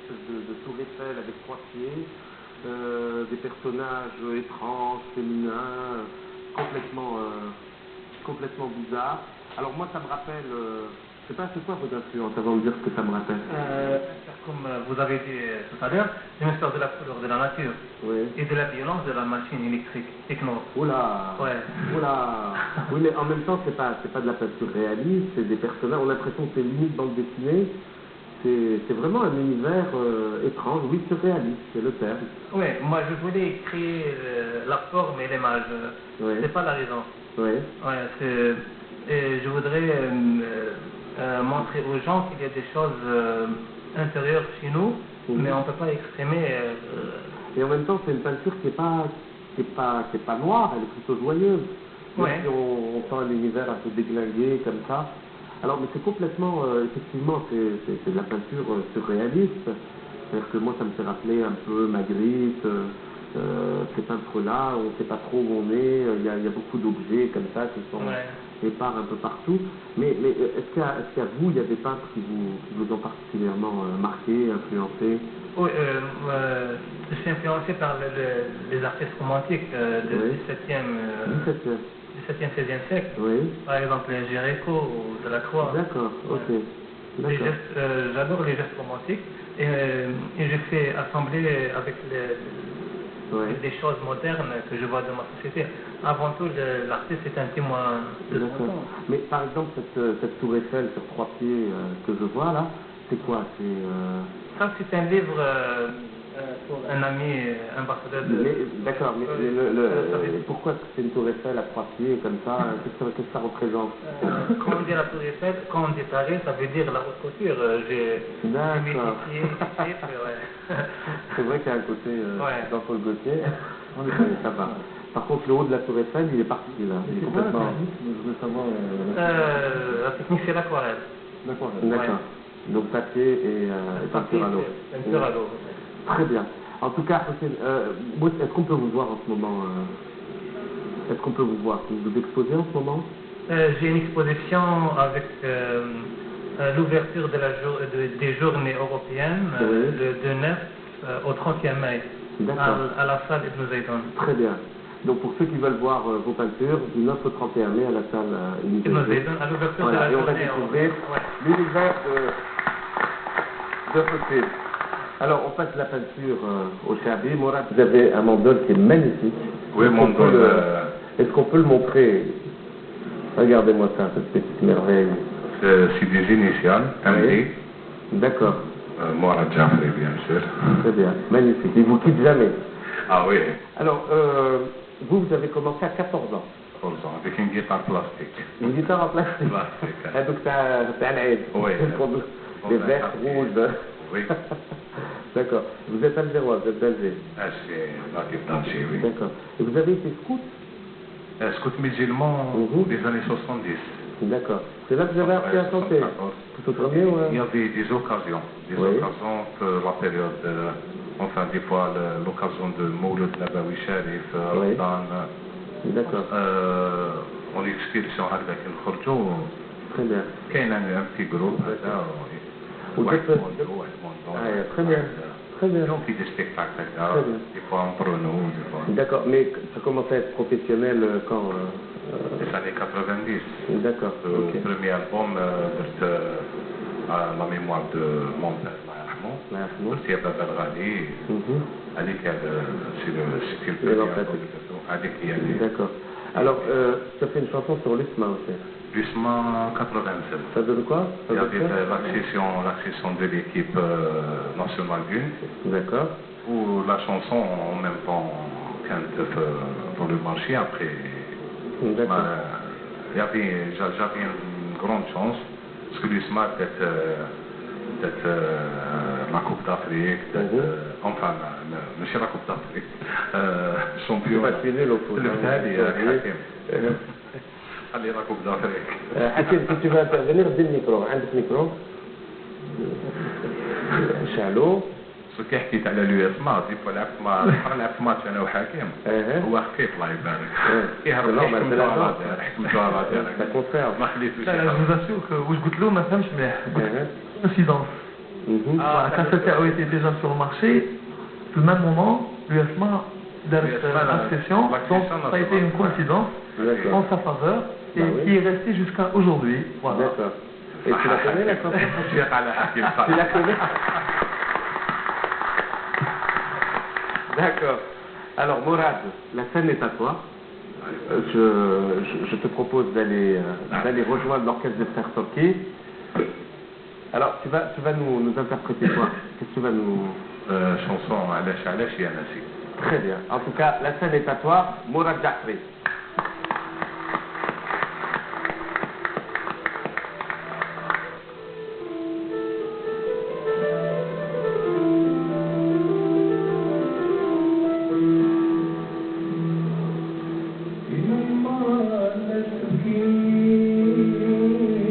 espèce de tour Eiffel avec 3 pieds, des personnages étranges, féminins, complètement bizarres. Alors moi, ça me rappelle, je sais pas, c'est quoi vos influences avant de dire ce que ça me rappelle? Comme vous avez dit tout à l'heure, c'est une histoire de la couleur de la nature, Oui. Et de la violence de la machine électrique, techno. Oula, Ouais. Oula. Oui, mais en même temps, c'est pas de la peinture réaliste, c'est des personnages, on a l'impression que c'est limite bande dessinée. C'est vraiment un univers étrange, oui, surréaliste, c'est le terme. Oui, moi je voulais créer la forme et l'image, Oui. c'est pas la raison. Oui. Ouais, et je voudrais montrer aux gens qu'il y a des choses intérieures chez nous, mais on ne peut pas exprimer. Et en même temps, c'est une peinture qui est pas noire, elle est plutôt joyeuse. Même Ouais. si on sent un univers un peu déglingué comme ça. Alors, mais c'est complètement, effectivement, c'est de la peinture surréaliste. C'est-à-dire que moi, ça me fait rappeler un peu Magritte, ces peintres-là, on ne sait pas trop où on est, il y a beaucoup d'objets comme ça qui sont épars un peu partout. Mais est-ce qu'à vous, il y a des peintres qui vous ont particulièrement marqué, influencé? Oui, je suis influencé par les artistes romantiques du 17e, 16e siècle. Oui. Par exemple, Géricault ou Delacroix. D'accord, ok. J'adore les gestes romantiques et je fais assembler avec des choses modernes que je vois dans ma société. Avant tout, l'artiste est un témoin de son temps. Mais par exemple, cette tour Eiffel sur 3 pieds que je vois là, c'est quoi? Ça, c'est un livre pour un ami ambassadeur de... D'accord, mais pourquoi c'est une tour Eiffel à 3 pieds comme ça? Qu'est-ce que ça représente? Quand on dit la tour Eiffel, quand on dit Paris, ça veut dire la haute couture. J'ai multiplié les chiffres, ouais. C'est vrai qu'il y a un côté Jean-Paul Gaultier. Ça va. Par contre, le haut de la tour Eiffel, il est parti là. Il est complètement... Je veux savoir... La technique, c'est l'aquarelle. D'accord. Donc papier et peinture à l'eau. Peinture à l'eau. Très bien. En tout cas, est-ce qu'on peut vous voir en ce moment? Est-ce qu'on peut vous voir? Vous exposez en ce moment? J'ai une exposition avec l'ouverture des journées européennes de 9 au 30e mai à la salle Ibn Zaydan. Très bien. Donc pour ceux qui veulent voir vos peintures, du 9 au 31 mai à la salle Ibn Zaydan, à l'ouverture de la journée. Et on va découvrir l'univers de Hussein. Alors on passe la peinture au Chabi. Mourad, vous avez un mandol qui est magnifique. Oui, mandol. Est-ce qu'on peut le montrer? Regardez-moi ça, cette petite merveille. C'est des initiales, MD. D'accord. Mourad Jafri, bien sûr. Très bien, magnifique. Il ne vous quitte jamais. Ah oui. Alors, vous avez commencé à 14 ans. 14 ans, avec une guitare plastique. Une guitare en plastique? Plastique. Donc c'est un aide. Oui. Les verts, rouges. Oui. D'accord. Vous êtes algérois, vous êtes belge. Je suis natif d'Alger, oui. D'accord. Et vous avez été scout? Scout musulman des années 70. D'accord. C'est là que vous avez appris à chanter? Tout au premier, Il y avait des occasions. Occasions que la période, enfin des fois l'occasion de Mouloud Nabawi Sharif, Ramadan. D'accord. On expédition هكذا كي نخرجوا. Très bien. كاين un petit groupe هذا. Très bien. Très bien. On fait des spectacles, des fois entre nous, des fois. D'accord, mais ça commence à être professionnel quand Les années 90. D'accord. Le premier album à la mémoire de mon père, c'est Bab El-Ghali, avec c'est le premier. D'accord. Alors, ça fait une chanson sur l'Usma aussi. L'Usma 87. Ça donne quoi? Il y avait l'accession de l'équipe nationale 1. D'accord. Où la chanson en même temps quand dans le marché après. D'accord. J'avais une grande chance parce que l'Usma peut-être la Coupe d'Afrique, enfin monsieur la Coupe d'Afrique, champion. Le Hakim. Allez, la Coupe d'Afrique. Hakim, si tu veux intervenir, dis le micro. Un micro. Shalom. Ce qui حكيت على اليوسما دي فوا لعبت ماتش انا وحكيم هو خفيف الله يبارك كيهرب حكمتو على ديالك ما خليتوش je vous assure que واش قلت له ما فهمش مليح incidence Voilà, quand cette a été déjà sur le marché, au même moment, l'USMA l'inscription, donc ça a été une coïncidence en sa faveur et qui est restée jusqu'à aujourd'hui. Voilà. D'accord. Et tu la connais la chanson? Tu la connais? D'accord. Alors Mourad, la scène est à toi. Je te propose d'aller rejoindre l'orchestre des Frères Toki. Alors tu vas nous interpréter quoi? Qu'est-ce que tu vas nous... chanson Alash Alash Ya Nasi. Très bien. En tout cas, la scène est à toi, Mourad Jafri.